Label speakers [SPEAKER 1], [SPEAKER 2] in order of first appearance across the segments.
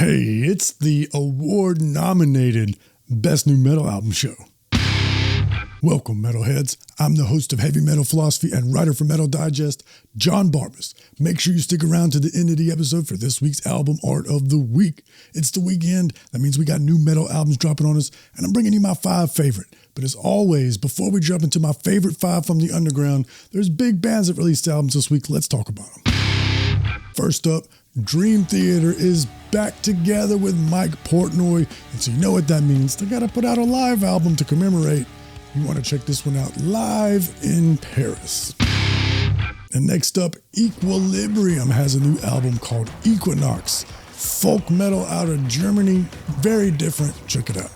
[SPEAKER 1] Hey, it's the award-nominated Best New Metal Album Show. Welcome, metalheads. I'm the host of Heavy Metal Philosophy and writer for Metal Digest, JonBarbas. Make sure you stick around to the end of the episode for this week's album art of the week. It's the weekend. That means we got new metal albums dropping on us, and I'm bringing you my 5 favorite. But as always, before we jump into my favorite 5 from the underground, there's big bands that released albums this week. Let's talk about them. First up, Dream Theater is back together with Mike Portnoy, and so you know what that means. They gotta put out a live album to commemorate. You want to check this one out live in Paris. And next up, Equilibrium has a new album called Equinox. Folk metal out of Germany, very different. Check it out.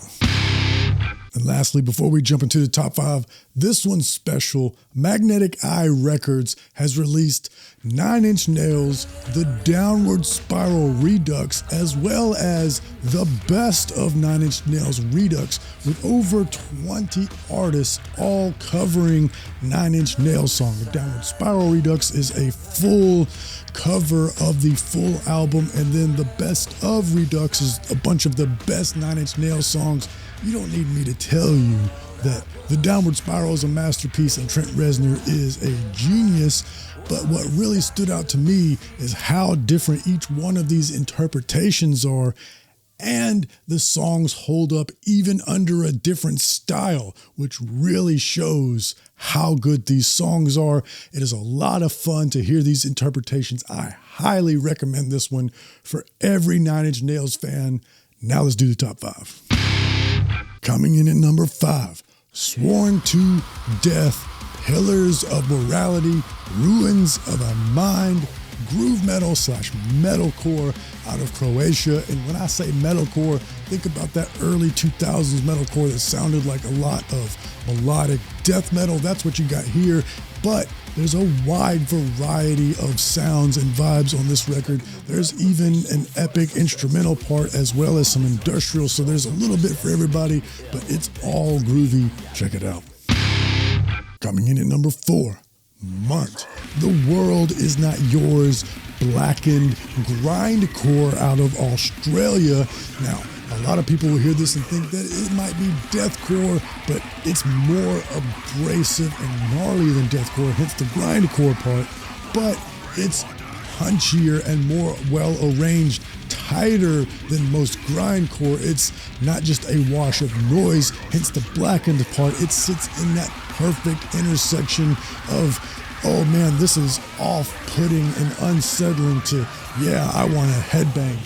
[SPEAKER 1] And lastly, before we jump into the top 5, this one's special. Magnetic Eye Records has released 9 Inch Nails, The Downward Spiral Redux, as well as the best of 9 Inch Nails Redux, with over 20 artists all covering 9 Inch Nails song. The Downward Spiral Redux is a full cover of the full album, and then the best of Redux is a bunch of the best 9 Inch Nails songs. You don't need me to tell you that The Downward Spiral is a masterpiece and Trent Reznor is a genius, but what really stood out to me is how different each one of these interpretations are, and the songs hold up even under a different style, which really shows how good these songs are. It is a lot of fun to hear these interpretations. I highly recommend this one for every 9 Inch Nails fan. Now let's do the top 5. Coming in at number 5, Sworn to Death, Pillars of Morality, Ruins of a Mind, groove metal / metalcore out of Croatia. And when I say metalcore, think about that early 2000s metalcore that sounded like a lot of melodic death metal. That's what you got here. But there's a wide variety of sounds and vibes on this record. There's even an epic instrumental part as well as some industrial, so there's a little bit for everybody, but it's all groovy. Check it out. Coming in at number 4, Mart, The World Is Not Yours, blackened grindcore out of Australia. Now, a lot of people will hear this and think that it might be deathcore, but it's more abrasive and gnarly than deathcore, hence the grindcore part, but it's punchier and more well-arranged, tighter than most grindcore. It's not just a wash of noise, hence the blackened part. It sits in that perfect intersection of, oh man, this is off-putting and unsettling to, yeah, I want a headbang.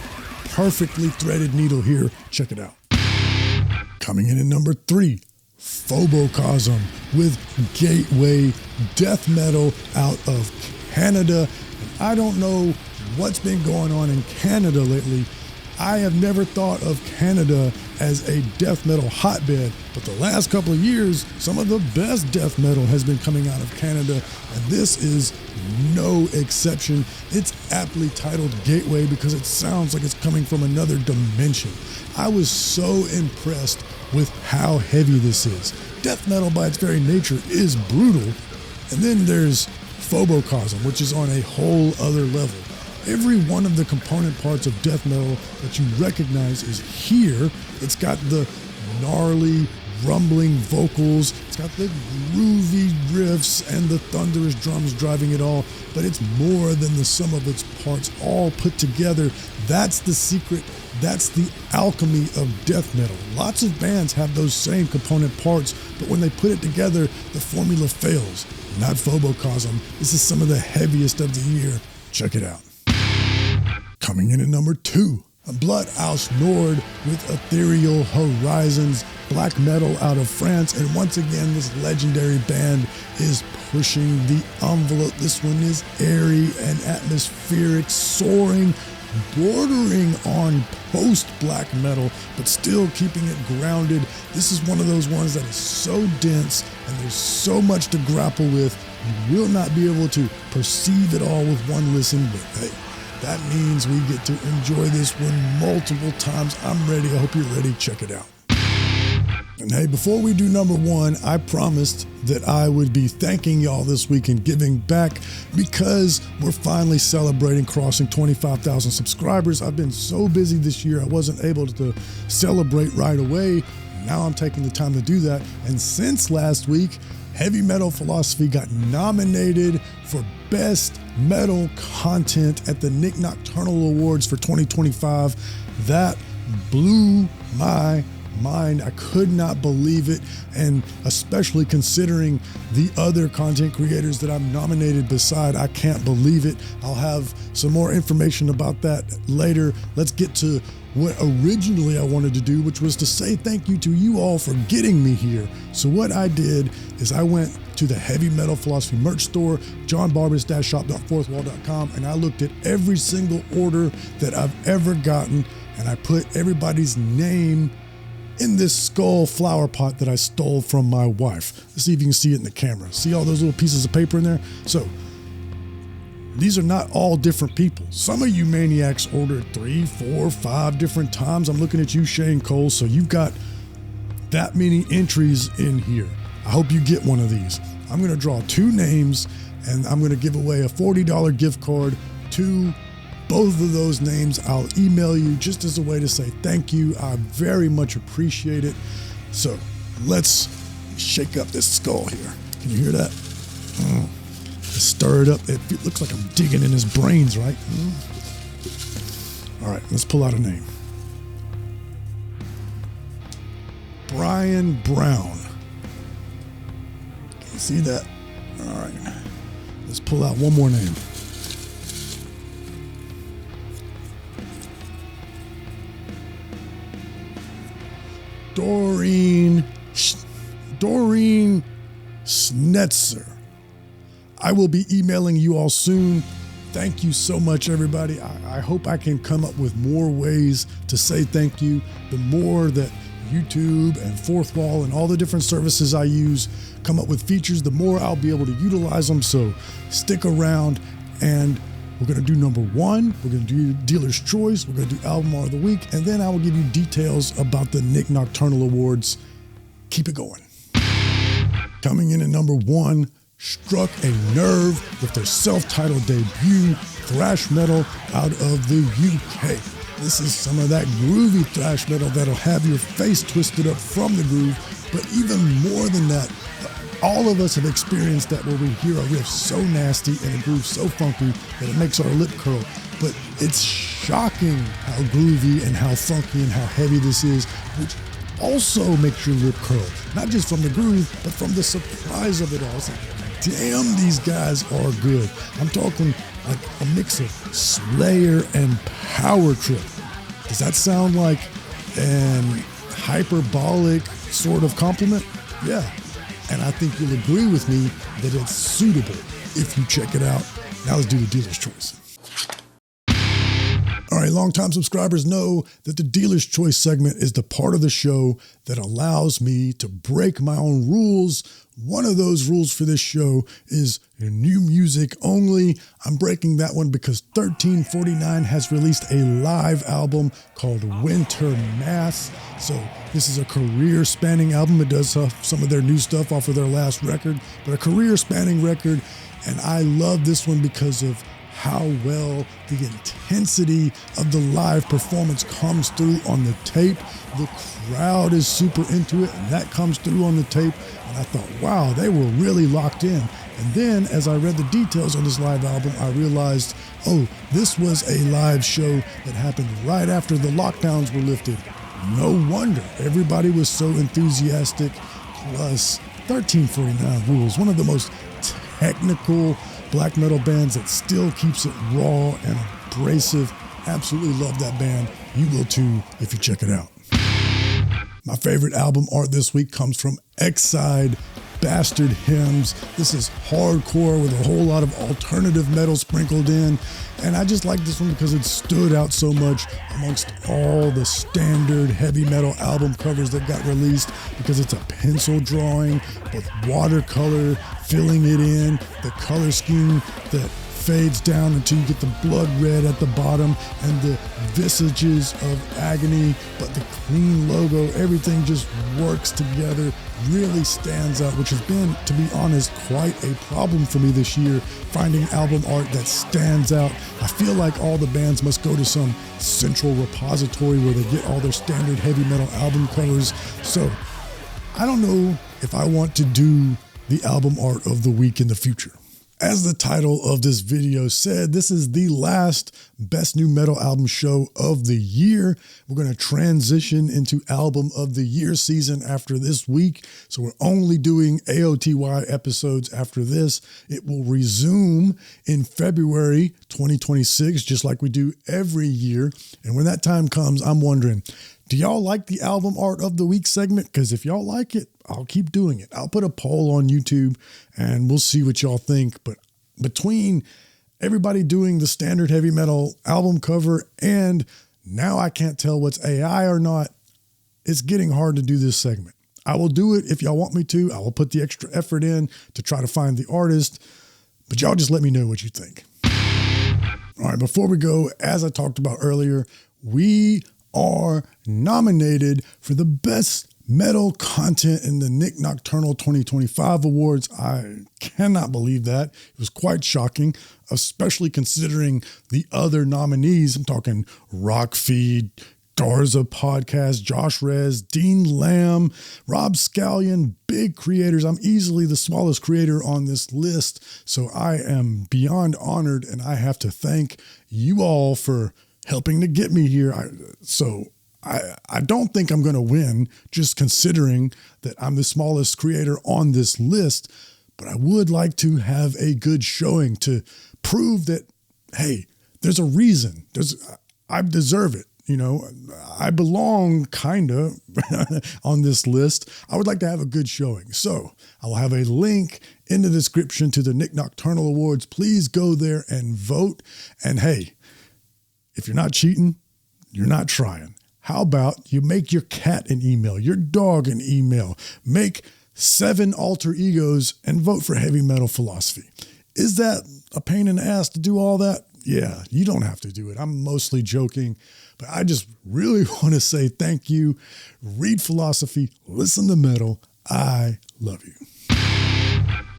[SPEAKER 1] Perfectly threaded needle here. Check it out. Coming in at number 3, Phobocosm with Gateway, death metal out of Canada. And I don't know what's been going on in Canada lately. I have never thought of Canada as a death metal hotbed, but the last couple of years, some of the best death metal has been coming out of Canada, and this is no exception. It's aptly titled Gateway because it sounds like it's coming from another dimension. I was so impressed with how heavy this is. Death metal by its very nature is brutal, and then there's Phobocosm, which is on a whole other level. Every one of the component parts of death metal that you recognize is here. It's got the gnarly, rumbling vocals. It's got the groovy riffs and the thunderous drums driving it all, but it's more than the sum of its parts all put together. That's the secret. That's the alchemy of death metal. Lots of bands have those same component parts, but when they put it together, the formula fails. Not Phobocosm. This is some of the heaviest of the year. Check it out. Coming in at number 2, Blood Aus Nord with Ethereal Horizons, black metal out of France. And once again, this legendary band is pushing the envelope. This one is airy and atmospheric, soaring, bordering on post-black metal, but still keeping it grounded. This is one of those ones that is so dense and there's so much to grapple with. You will not be able to perceive it all with one listen, but hey, that means we get to enjoy this one multiple times. I'm ready. I hope you're ready. Check it out. And hey, before we do number one, I promised that I would be thanking y'all this week and giving back because we're finally celebrating crossing 25,000 subscribers. I've been so busy this year, I wasn't able to celebrate right away. Now I'm taking the time to do that. And since last week, Heavy Metal Philosophy got nominated for Best Metal Content at the Nocturnal Awards for 2025. That blew my mind. I could not believe it, and especially considering the other content creators that I'm nominated beside, I can't believe it. I'll have some more information about that later. Let's get to what originally I wanted to do, which was to say thank you to you all for getting me here. So what I did is I went to the Heavy Metal Philosophy merch store, JonBarbas-shop.fourthwall.com, and I looked at every single order that I've ever gotten, and I put everybody's name in this skull flower pot that I stole from my wife. Let's see if you can see it in the camera. See all those little pieces of paper in there? So these are not all different people. Some of you maniacs ordered 3, 4, 5 different times. I'm looking at you, Shane Cole. So you've got that many entries in here. I hope you get one of these. I'm going to draw 2 names and I'm going to give away a $40 gift card to both of those names. I'll email you just as a way to say thank you. I very much appreciate it. So let's shake up this skull here. Can you hear that? Stir it up. It looks like I'm digging in his brains, right? All right, let's pull out a name. Brian Brown. Can you see that? All right. Let's pull out one more name. Doreen Schnetzer. I will be emailing you all soon. Thank you so much, everybody. I hope I can come up with more ways to say thank you. The more that YouTube and Fourth Wall and all the different services I use come up with features, the more I'll be able to utilize them. So stick around, and we're going to do number one. We're going to do Dealer's Choice. We're going to do Album of the Week, and then I will give you details about the Nick Nocturnal Awards. Keep it going. Coming in at number one, struck a nerve with their self-titled debut, Thrash Metal out of the UK. This is some of that groovy thrash metal that'll have your face twisted up from the groove, but even more than that, all of us have experienced that where we hear a riff so nasty and a groove so funky that it makes our lip curl. But it's shocking how groovy and how funky and how heavy this is, which also makes your lip curl. Not just from the groove, but from the surprise of it all. It's like, damn, these guys are good. I'm talking like a mix of Slayer and Power Trip. Does that sound like an hyperbolic sort of compliment? Yeah. And I think you'll agree with me that it's suitable if you check it out. Now let's do the Dealer's Choice. All right, longtime subscribers know that the Dealer's Choice segment is the part of the show that allows me to break my own rules. One of those rules for this show is new music only. I'm breaking that one because 1349 has released a live album called Winter Mass. So this is a career-spanning album. It does some of their new stuff off of their last record, but a career-spanning record. And I love this one because of how well the intensity of the live performance comes through on the tape. The crowd is super into it, and that comes through on the tape. And I thought, wow, they were really locked in. And then as I read the details on this live album, I realized, oh, this was a live show that happened right after the lockdowns were lifted. No wonder everybody was so enthusiastic. Plus, 1349 rules, one of the most technical black metal bands that still keeps it raw and abrasive. Absolutely love that band. You will too if you check it out. My favorite album art this week comes from Exide Bastard Hymns. This is hardcore with a whole lot of alternative metal sprinkled in. And I just like this one because it stood out so much amongst all the standard heavy metal album covers that got released, because it's a pencil drawing with watercolor filling it in, the color scheme that fades down until you get the blood red at the bottom and the visages of agony, but the clean logo, everything just works together, really stands out, which has been, to be honest, quite a problem for me this year, finding album art that stands out. I feel like all the bands must go to some central repository where they get all their standard heavy metal album covers. So I don't know if I want to do the album art of the week in the future. As the title of this video said, this is the last Best New Metal Album show of the year. We're going to transition into Album of the Year season after this week. So we're only doing AOTY episodes after this. It will resume in February 2026, just like we do every year. And when that time comes, I'm wondering, do y'all like the album art of the week segment? Because if y'all like it, I'll keep doing it. I'll put a poll on YouTube and we'll see what y'all think. But between everybody doing the standard heavy metal album cover and now I can't tell what's AI or not, it's getting hard to do this segment. I will do it if y'all want me to. I will put the extra effort in to try to find the artist, but y'all just let me know what you think. All right, before we go, as I talked about earlier, we are nominated for the best metal content in the Nick Nocturnal 2025 awards. I cannot believe that. It was quite shocking, especially considering the other nominees. I'm talking Rockfeed, Garza Podcast, Josh Rez, Dean Lamb, Rob Scallion, big creators. I'm easily the smallest creator on this list, so I am beyond honored, and I have to thank you all for helping to get me here. I don't think I'm going to win, just considering that I'm the smallest creator on this list, but I would like to have a good showing to prove that, hey, there's a reason. I deserve it. You know, I belong kind of on this list. I would like to have a good showing. So I'll have a link in the description to the Nick Nocturnal Awards. Please go there and vote. And hey, if you're not cheating, you're not trying. How about you make your cat an email, your dog an email, make 7 alter egos and vote for Heavy Metal Philosophy. Is that a pain in the ass to do all that? Yeah, you don't have to do it. I'm mostly joking, but I just really want to say thank you. Read philosophy, listen to metal. I love you.